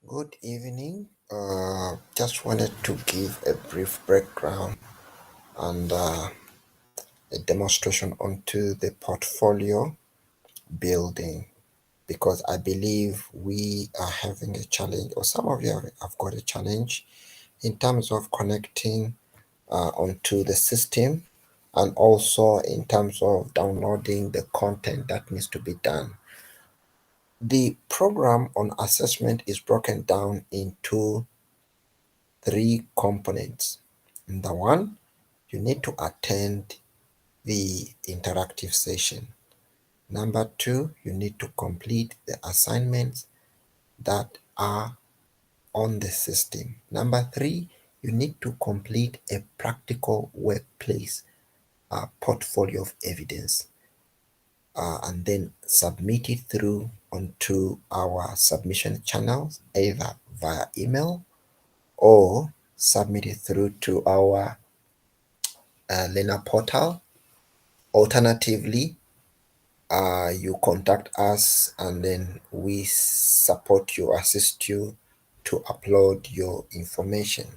Good evening. Just wanted to give a brief background and a demonstration onto the portfolio building because I believe we are having a challenge, or some of you have got a challenge in terms of connecting onto the system and also in terms of downloading the content that needs to be done. The program on assessment is broken down into three components. Number one, you need to attend the interactive session. Number two, you need to complete the assignments that are on the system. Number three, you need to complete a practical workplace portfolio of evidence and then submit it through onto our submission channels, either via email or submit it through to our learner portal. Alternatively, you contact us and then we support you, assist you to upload your information.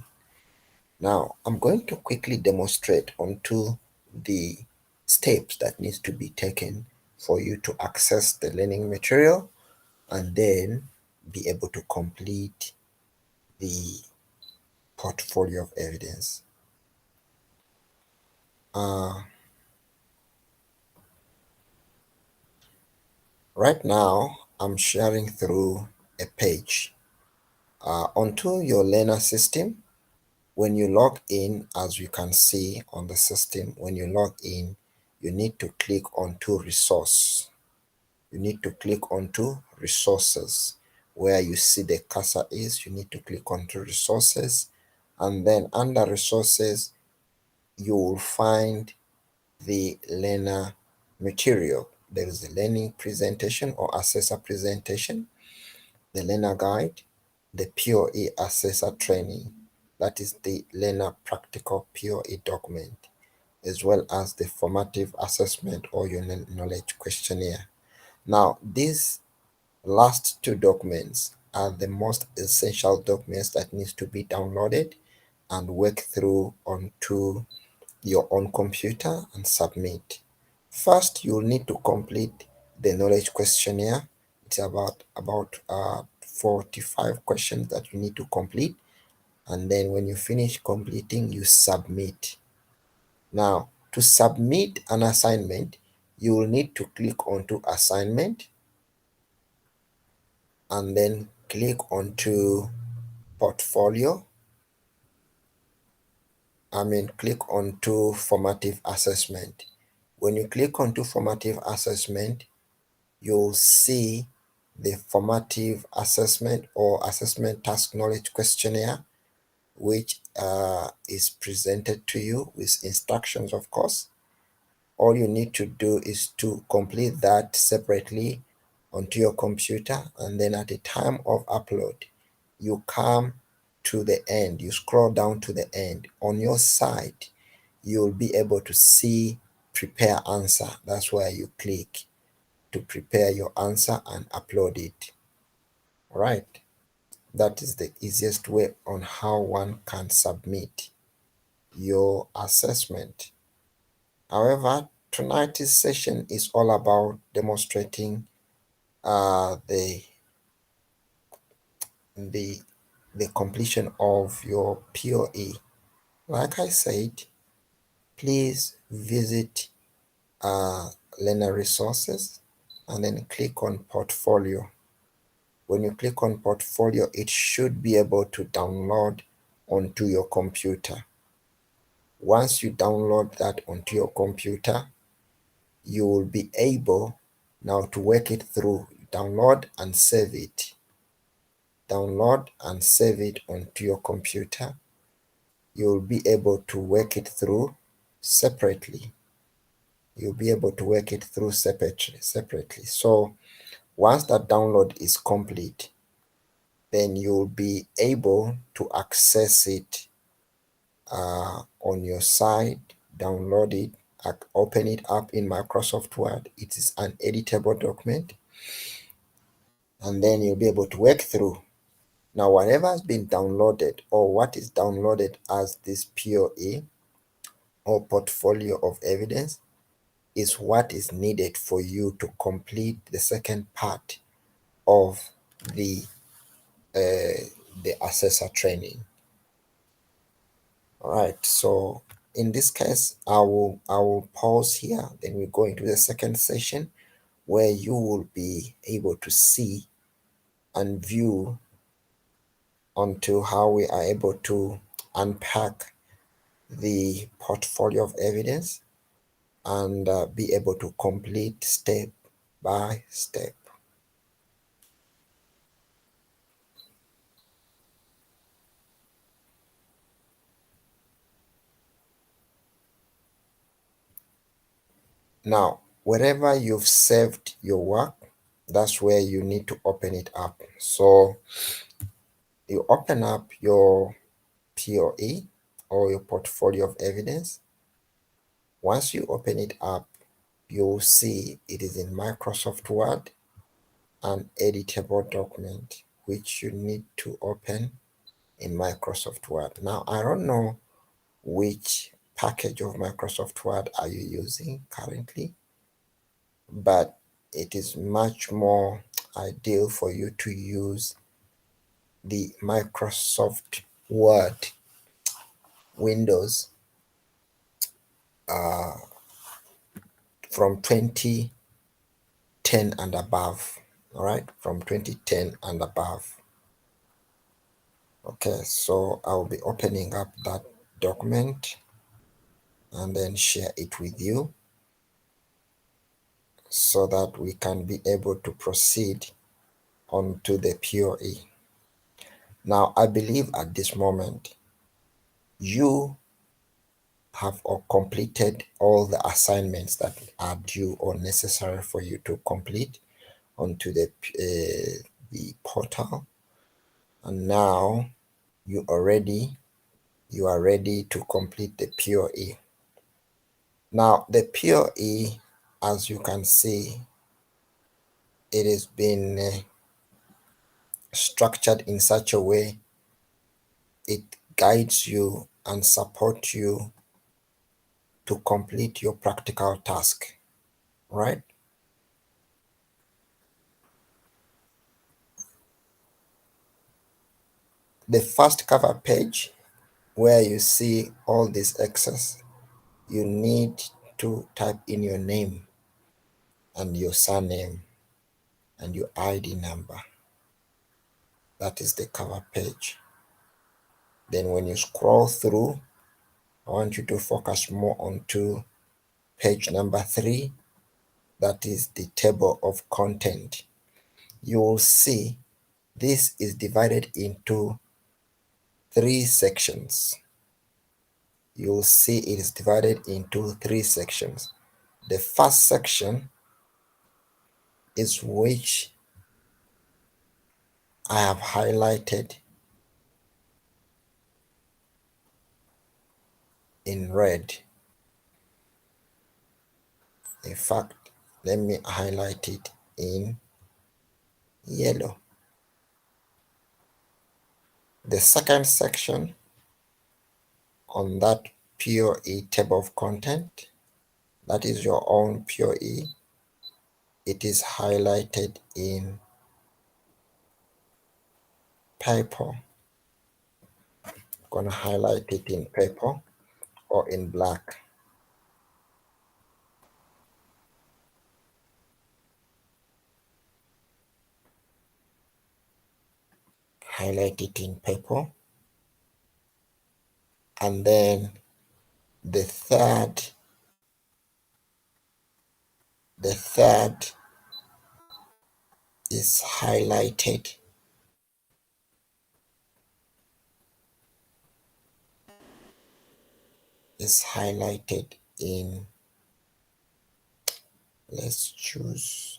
Now, I'm going to quickly demonstrate onto the steps that needs to be taken for you to access the learning material and then be able to complete the portfolio of evidence. Right now, I'm sharing through a page onto your learner system. When you log in, as you can see on the system, when you log in, you need to click onto resource. You need to click onto resources. Where you see the cursor is, you need to click onto resources. And then under resources, you will find the learner material. There is a learning presentation or assessor presentation, the learner guide, the PoE assessor training, that is the learner practical PoE document, as well as the formative assessment or your knowledge questionnaire. Now, these last two documents are the most essential documents that needs to be downloaded and work through onto your own computer and submit. First, you'll need to complete the knowledge questionnaire. It's about 45 questions that you need to complete, and then when you finish completing, you submit. Now, to submit an assignment, you will need to click onto assignment and then click onto portfolio. Click onto formative assessment. When you click onto formative assessment, you'll see the formative assessment or assessment task knowledge questionnaire, which is presented to you with instructions, of course. All you need to do is to complete that separately onto your computer, and then at the time of upload, you come to the end, you scroll down to the end. On your side, you'll be able to see prepare answer. That's where you click to prepare your answer and upload it. Right, that is the easiest way on how one can submit your assessment. However, tonight's session is all about demonstrating the the the completion of your PoE. Like I said, please visit learner resources and then click on portfolio. When you click on portfolio, it should be able to download onto your computer. Once you download that onto your computer, you will be able now to work it through. Download and save it. Download and save it onto your computer. You'll be able to work it through separately. You'll be able to work it through separately. So once that download is complete, then you'll be able to access it on your side, download it, open it up in Microsoft Word. It is an editable document, and then you'll be able to work through Now, whatever has been downloaded or what is downloaded as this POE or portfolio of evidence is what is needed for you to complete the second part of the assessor training. All right, so in this case, I will pause here, then we go into the second session where you will be able to see and view onto how we are able to unpack the portfolio of evidence and be able to complete step by step. Now, wherever you've saved your work, that's where you need to open it up. So you open up your POE or your portfolio of evidence. Once you open it up, you'll see it is in Microsoft Word, an editable document, which you need to open in Microsoft Word. Now, I don't know which package of Microsoft Word are you using currently, but it is much more ideal for you to use the Microsoft Word Windows uh, from 2010 and above. All right, from 2010 and above. Okay, so I'll be opening up that document and then share it with you so that we can be able to proceed onto the POE. Now, I believe at this moment you have completed all the assignments that are due or necessary for you to complete onto the portal, and now you are ready to complete the POE. Now, the POE, as you can see, it has been structured in such a way it guides you and supports you to complete your practical task, right? The first cover page where you see all this excess, you need to type in your name and your surname and your ID number. That is the cover page. Then when you scroll through, I want you to focus more onto page number 3. That is the table of content. You will see this is divided into 3 sections. You will see it is divided into 3 sections. The first section is which I have highlighted in red. In fact, let me highlight it in yellow. The second section on that POE table of content, that is your own POE, it is highlighted in purple. I'm going to highlight it in purple or in black. Highlight it in purple. And then the third is highlighted in, let's choose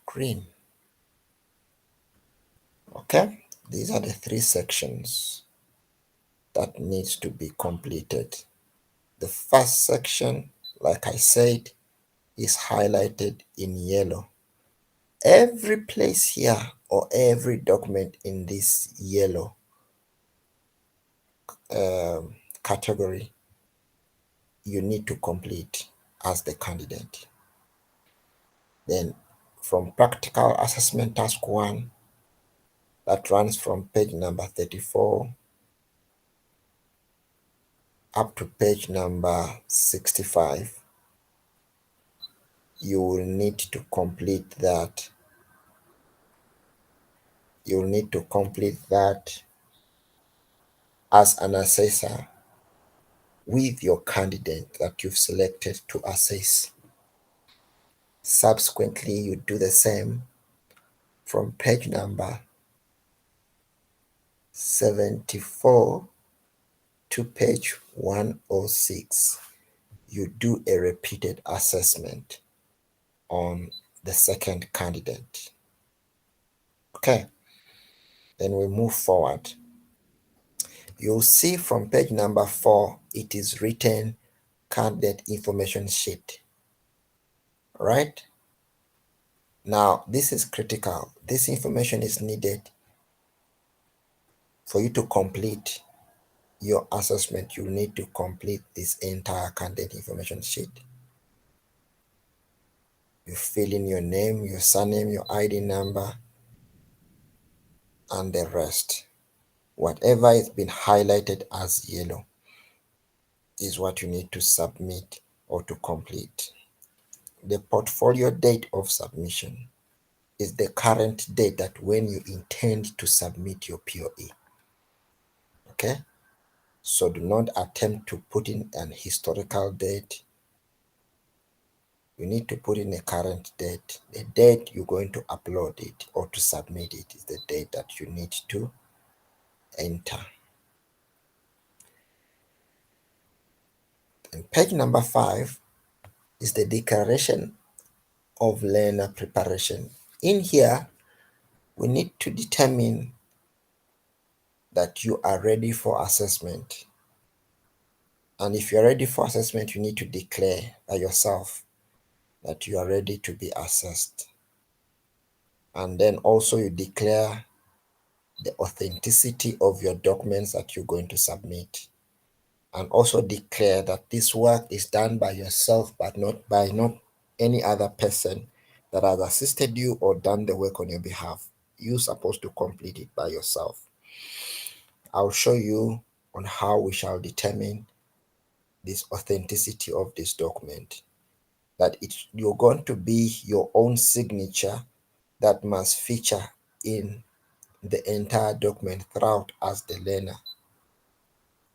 green. Okay, these are the 3 sections that needs to be completed. The first section, like I said, is highlighted in yellow. Every place here or every document in this yellow category you need to complete as the candidate. Then from practical assessment task 1, that runs from page number 34 up to page number 65, you will need to complete that. You'll need to complete that as an assessor with your candidate that you've selected to assess. Subsequently, you do the same from page number 74 to page 106. You do a repeated assessment on the second candidate. Okay, then we move forward. You'll see from page number 4, it is written candidate information sheet. Right? Now, this is critical. This information is needed for you to complete your assessment. You need to complete this entire candidate information sheet. You fill in your name, your surname, your ID number, and the rest. Whatever is been highlighted as yellow is what you need to submit or to complete. The portfolio date of submission is the current date that when you intend to submit your PoE. Okay? So do not attempt to put in an historical date. You need to put in a current date. The date you're going to upload it or to submit it is the date that you need to enter. And page number 5 is the declaration of learner preparation. In here, we need to determine that you are ready for assessment. And if you're ready for assessment, you need to declare by yourself that you are ready to be assessed. And then also you declare the authenticity of your documents that you're going to submit, and also declare that this work is done by yourself but not by any other person that has assisted you or done the work on your behalf. You're supposed to complete it by yourself. I'll show you on how we shall determine this authenticity of this document, that you're going to be your own signature that must feature in the entire document throughout as the learner,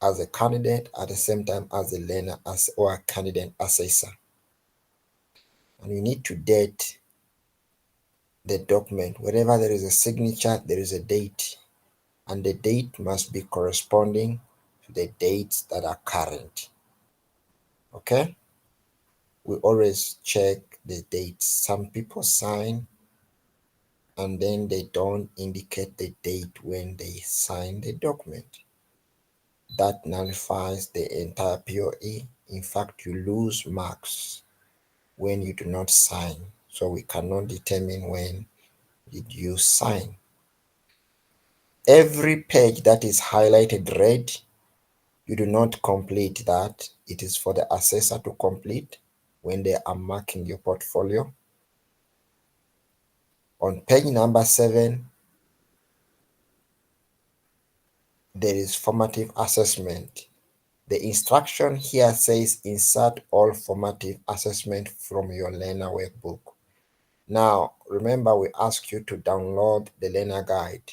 as a candidate, at the same time as a learner or a candidate assessor. And you need to date the document. Wherever there is a signature, there is a date, and the date must be corresponding to the dates that are current. Okay? We always check the dates. Some people sign and then they don't indicate the date when they sign the document. That nullifies the entire PoE. In fact, you lose marks when you do not sign. So we cannot determine when did you sign. Every page that is highlighted red, you do not complete that. It is for the assessor to complete when they are marking your portfolio. On page number 7, there is formative assessment. The instruction here says insert all formative assessment from your learner workbook. Now, remember we asked you to download the learner guide.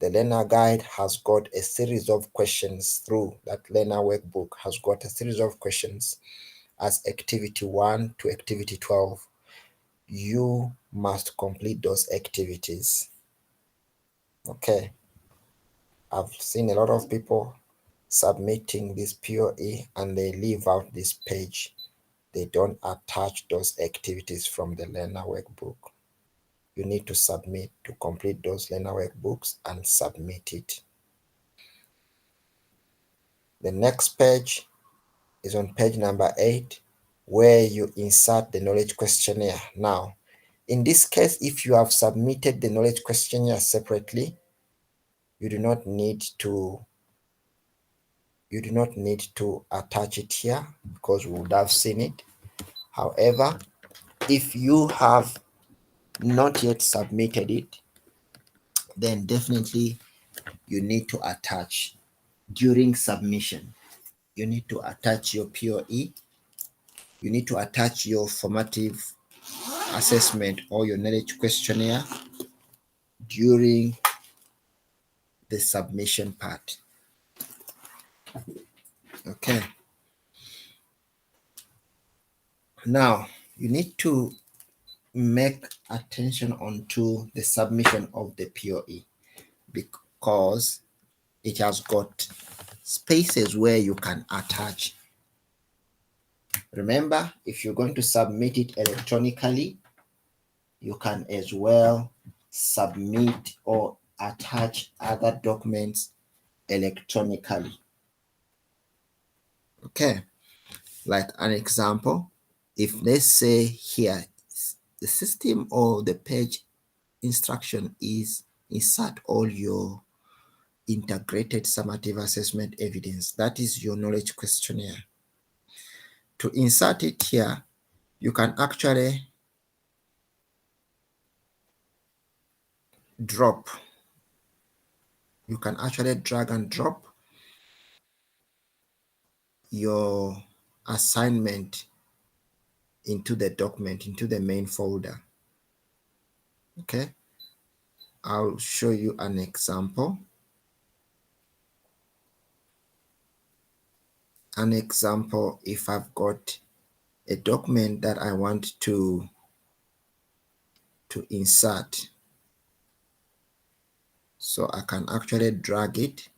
The learner guide has got a series of questions through that learner workbook, has got a series of questions as activity 1 to activity 12. You must complete those activities. Okay. I've seen a lot of people submitting this PoE and they leave out this page. They don't attach those activities from the learner workbook. You need to submit to complete those learner workbooks and submit it. The next page is on page number 8, where you insert the knowledge questionnaire. Now, in this case, if you have submitted the knowledge questionnaire separately, you do not need to attach it here because we would have seen it. However, if you have not yet submitted it, then definitely you need to attach during submission. You need to attach your PoE. You need to attach your formative assessment or your knowledge questionnaire during the submission part. Okay. Now, you need to make attention onto the submission of the PoE because it has got spaces where you can attach. Remember, if you're going to submit it electronically, you can as well submit or attach other documents electronically. Okay, like an example, if let's say here the system or the page instruction is insert all your integrated summative assessment evidence, that is your knowledge questionnaire. To insert it here, you can actually drag and drop your assignment into the document, into the main folder. Okay, I'll show you an example. If I've got a document that I want to insert, so I can actually drag it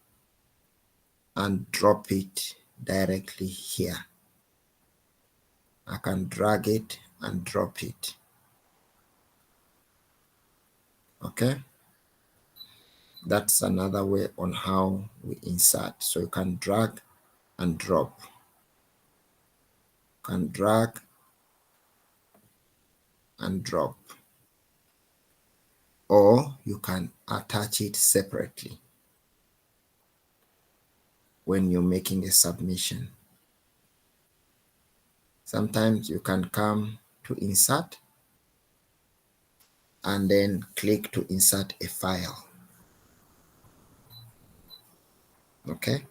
and drop it directly here. I can drag it and drop it. Okay, that's another way on how we insert. So you can drag and drop, drag and drop, or you can attach it separately when you're making a submission. Sometimes you can come to insert and then click to insert a file. Okay,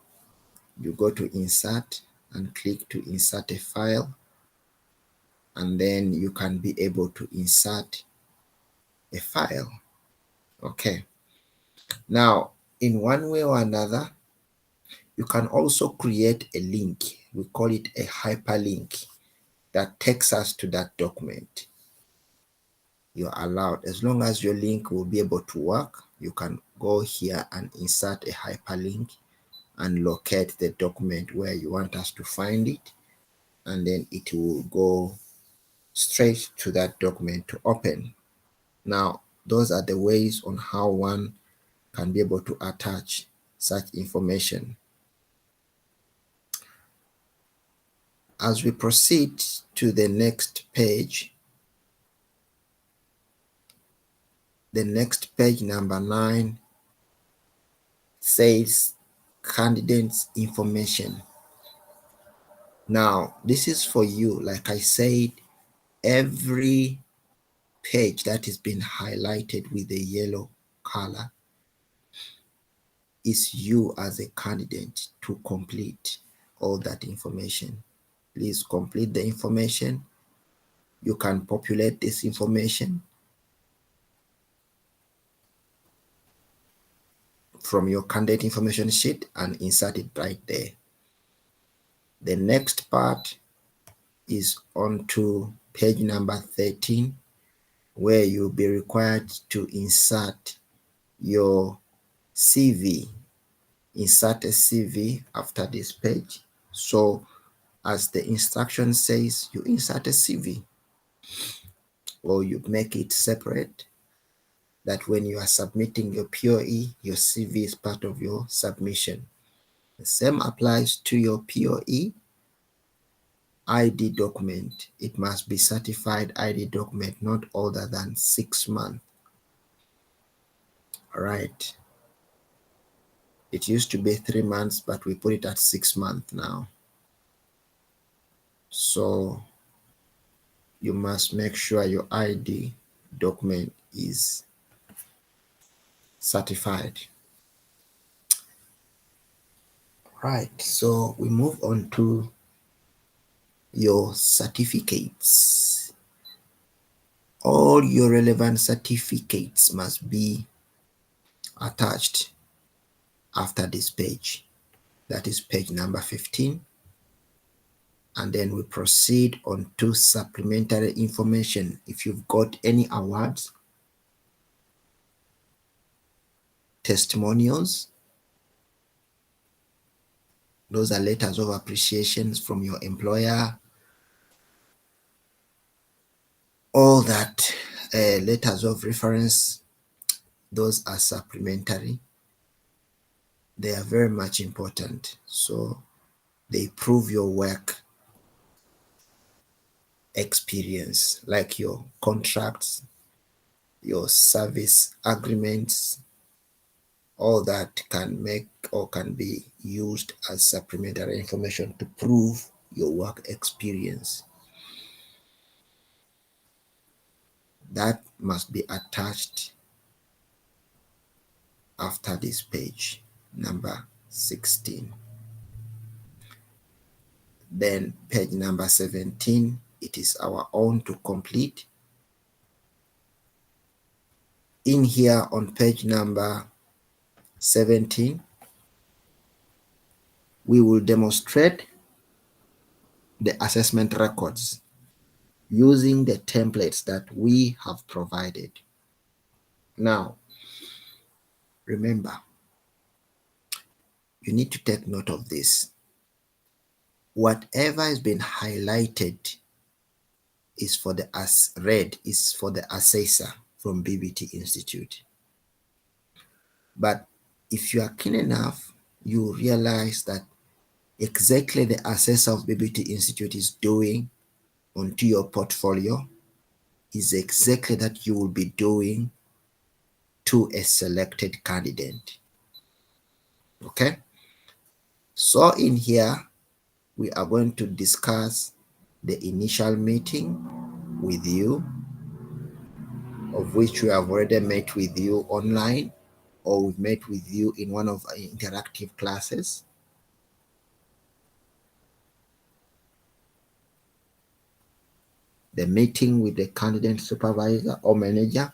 you go to insert and click to insert a file, and then you can be able to insert a file. Okay, now in one way or another, you can also create a link. We call it a hyperlink that takes us to that document. You're allowed, as long as your link will be able to work, you can go here and insert a hyperlink and locate the document where you want us to find it, and then it will go straight to that document to open. Now, those are the ways on how one can be able to attach such information. As we proceed to the next page, number 9, says candidates information. Now, this is for you. Like I said, every page that is being highlighted with the yellow color is you as a candidate to complete all that information. Please complete the information. You can populate this information from your candidate information sheet and insert it right there. The next part is on to page number 13, where you'll be required to insert your CV. Insert a CV after this page. So as the instruction says, you insert a CV, or you make it separate, that when you are submitting your PoE, your CV is part of your submission. The same applies to your PoE ID document. It must be certified ID document, not older than 6 months. All right. It used to be 3 months, but we put it at 6 months now. So you must make sure your ID document is certified. Right. So we move on to your certificates. All your relevant certificates must be attached after this page. That is page number 15. And then we proceed on to supplementary information. If you've got any awards, testimonials, those are letters of appreciation from your employer, all that, letters of reference, those are supplementary. They are very much important. So they prove your work experience, like your contracts, your service agreements, all that can make or can be used as supplementary information to prove your work experience. That must be attached after this page, number 16. Then page number 17, it is our own to complete. In here on page number 17, we will demonstrate the assessment records using the templates that we have provided. Now, remember, you need to take note of this. Whatever has been highlighted is for the red is for the assessor from BBT Institute. But if you are keen enough, you realize that exactly the assessor of BBT Institute is doing onto your portfolio is exactly that you will be doing to a selected candidate. Okay? So in here, we are going to discuss the initial meeting with you, of which we have already met with you online, or we've met with you in one of our interactive classes. The meeting with the candidate supervisor or manager.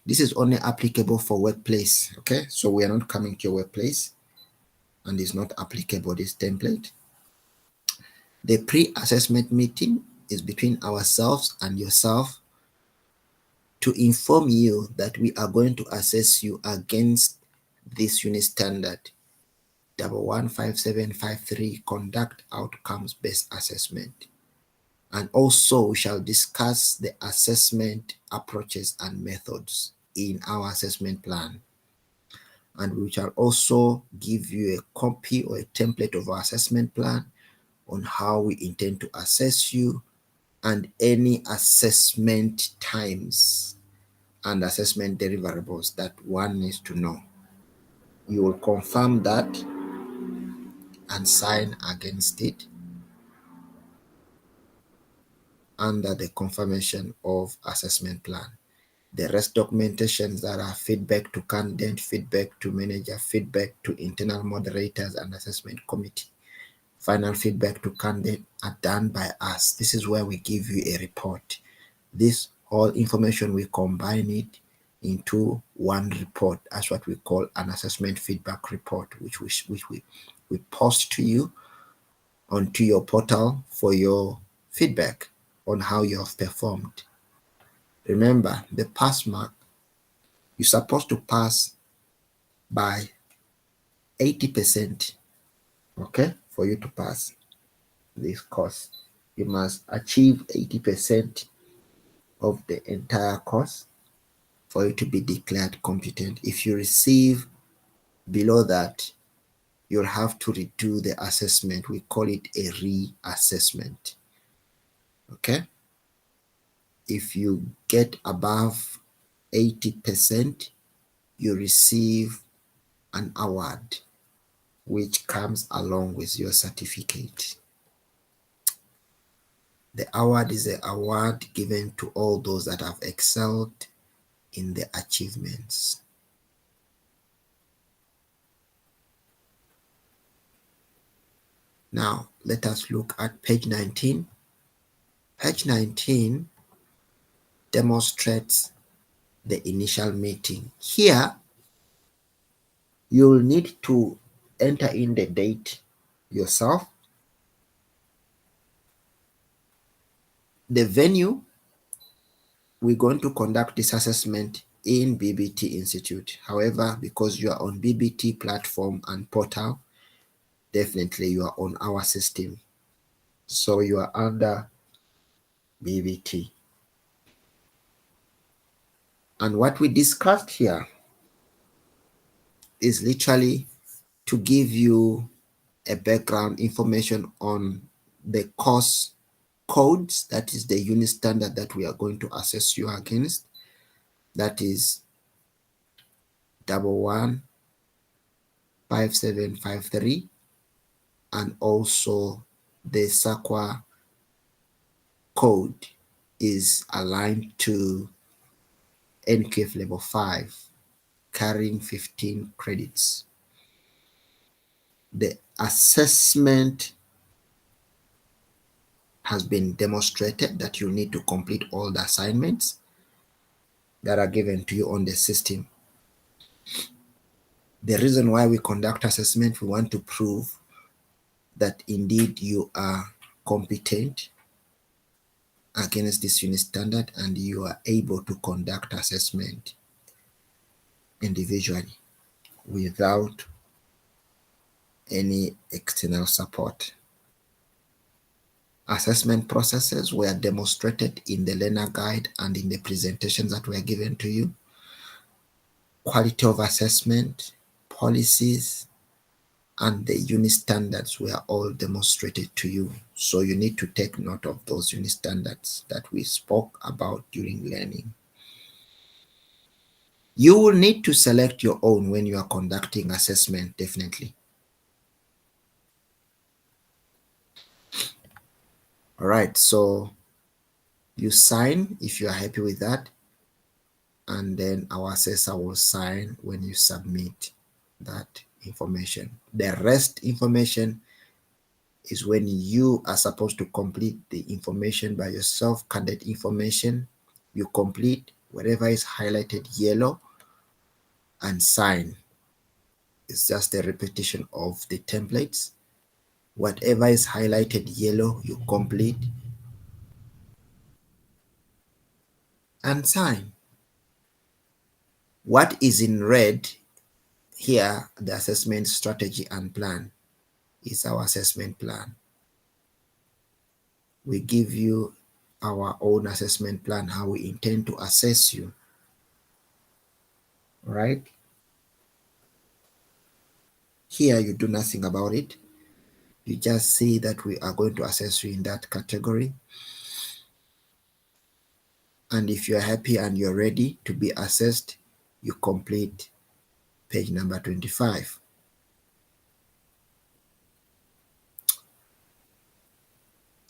This is only applicable for workplace, okay? So we are not coming to your workplace, and it's not applicable, this template. The pre-assessment meeting is between ourselves and yourself to inform you that we are going to assess you against this unit standard 115753 conduct outcomes-based assessment. And also we shall discuss the assessment approaches and methods in our assessment plan. And we shall also give you a copy or a template of our assessment plan on how we intend to assess you and any assessment times and assessment deliverables that one needs to know. You will confirm that and sign against it under the confirmation of assessment plan. The rest documentations that are feedback to candidate, feedback to manager, feedback to internal moderators and assessment committee, final feedback to candidate are done by us. This is where we give you a report. This all information, we combine it into one report as what we call an assessment feedback report, which we post to you onto your portal for your feedback on how you have performed. Remember, the pass mark, you're supposed to pass by 80%, okay? For you to pass this course, you must achieve 80% of the entire course for you to be declared competent. If you receive below that, you'll have to redo the assessment. We call it a reassessment. Okay. If you get above 80%, you receive an award which comes along with your certificate. The award is an award given to all those that have excelled in their achievements. Now, let us look at page 19. Page 19 demonstrates the initial meeting. Here, you'll need to enter in the date yourself, the venue. We're going to conduct this assessment in BBT Institute. However, because you are on BBT platform and portal, definitely you are on our system. So you are under BBT. And what we discussed here is literally to give you a background information on the course codes, that is the unit standard that we are going to assess you against. That is 115753, and also the SAQA code is aligned to NQF level 5, carrying 15 credits. The assessment has been demonstrated that you need to complete all the assignments that are given to you on the system. The reason why we conduct assessment, we want to prove that indeed you are competent against this unit standard and you are able to conduct assessment individually without any external support. Assessment processes were demonstrated in the learner guide and in the presentations that were given to you. Quality of assessment, policies, and the unit standards were all demonstrated to you. So you need to take note of those unit standards that we spoke about during learning. You will need to select your own when you are conducting assessment, definitely. All right, so you sign if you are happy with that, and then our assessor will sign when you submit that information. The rest information is when you are supposed to complete the information by yourself. Candidate information, you complete whatever is highlighted yellow and sign. It's just a repetition of the templates. Whatever is highlighted yellow, you complete and sign. What is in red here, the assessment strategy and plan, is our assessment plan. We give you our own assessment plan, how we intend to assess you. Right? Here you do nothing about it. You just see that we are going to assess you in that category. And if you're happy and you're ready to be assessed, you complete page number 25.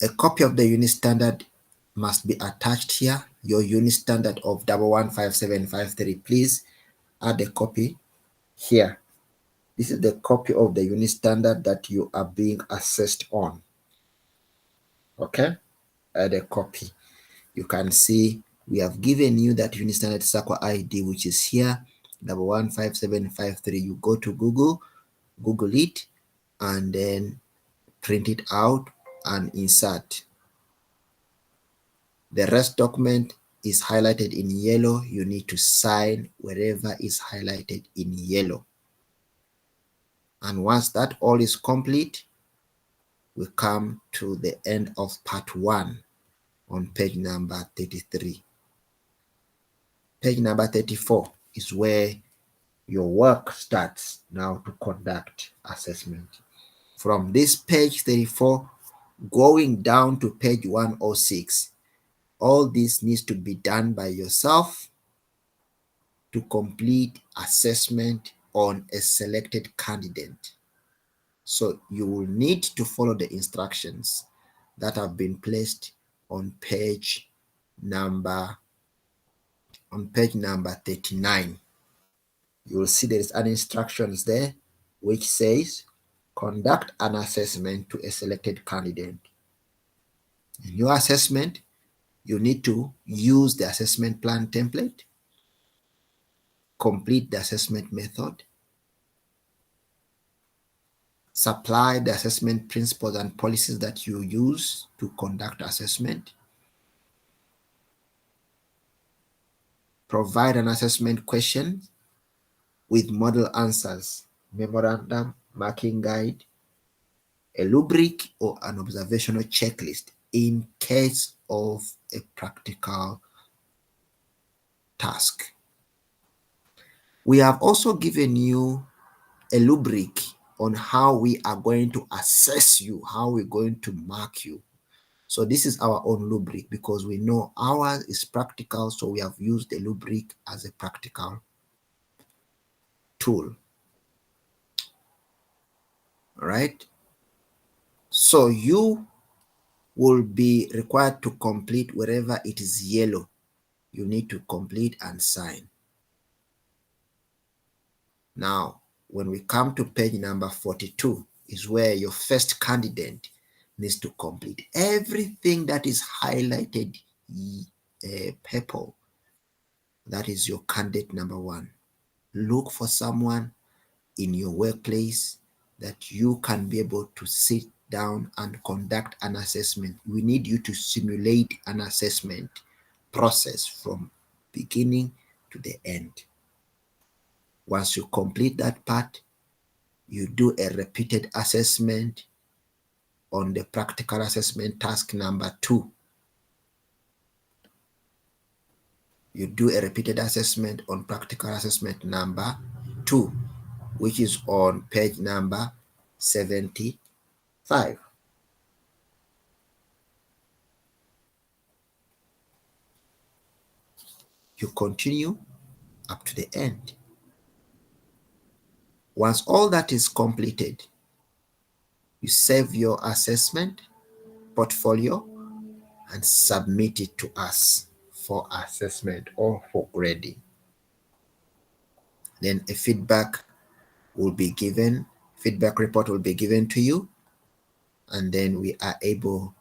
A copy of the unit standard must be attached here. Your unit standard of 115753, please add a copy here. This is the copy of the unit standard that you are being assessed on. Okay, add a copy. You can see we have given you that unit standard SAQA ID, which is here, 115753. You go to Google it, and then print it out and insert. The rest document is highlighted in yellow. You need to sign wherever is highlighted in yellow. And once that all is complete, we come to the end of part 1 on page number 33. Page number 34 is where your work starts now to conduct assessment. From this page 34, going down to page 106. All this needs to be done by yourself to complete assessment on a selected candidate. So you will need to follow the instructions that have been placed on page number 39. You will see there is an instructions there which says conduct an assessment to a selected candidate. In your assessment, you need to use the assessment plan template, complete the assessment method, supply the assessment principles and policies that you use to conduct assessment, provide an assessment question with model answers, memorandum, marking guide, a rubric, or an observational checklist in case of a practical task. We have also given you a rubric on how we are going to assess you, how we're going to mark you. So this is our own rubric because we know ours is practical, so we have used the rubric as a practical tool. All right. So you will be required to complete wherever it is yellow. You need to complete and sign. Now, when we come to page number 42 is where your first candidate needs to complete. Everything that is highlighted purple, that is your candidate number one. Look for someone in your workplace that you can be able to sit down and conduct an assessment. We need you to simulate an assessment process from beginning to the end. Once you complete that part, you do a repeated assessment on the practical assessment task number 2. You do a repeated assessment on practical assessment number 2, which is on page number 75. You continue up to the end. Once all that is completed, you save your assessment portfolio and submit it to us for assessment or for grading. Then a feedback report will be given to you, and then we are able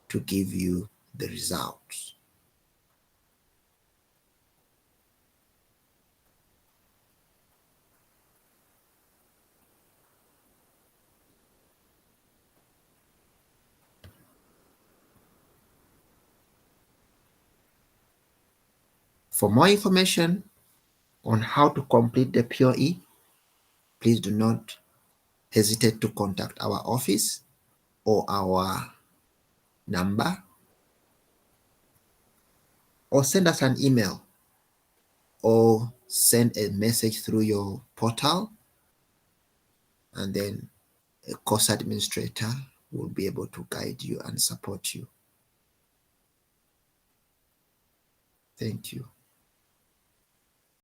to give you the results. For more information on how to complete the PoE, please do not hesitate to contact our office or our number, or send us an email, or send a message through your portal, and then a course administrator will be able to guide you and support you. Thank you.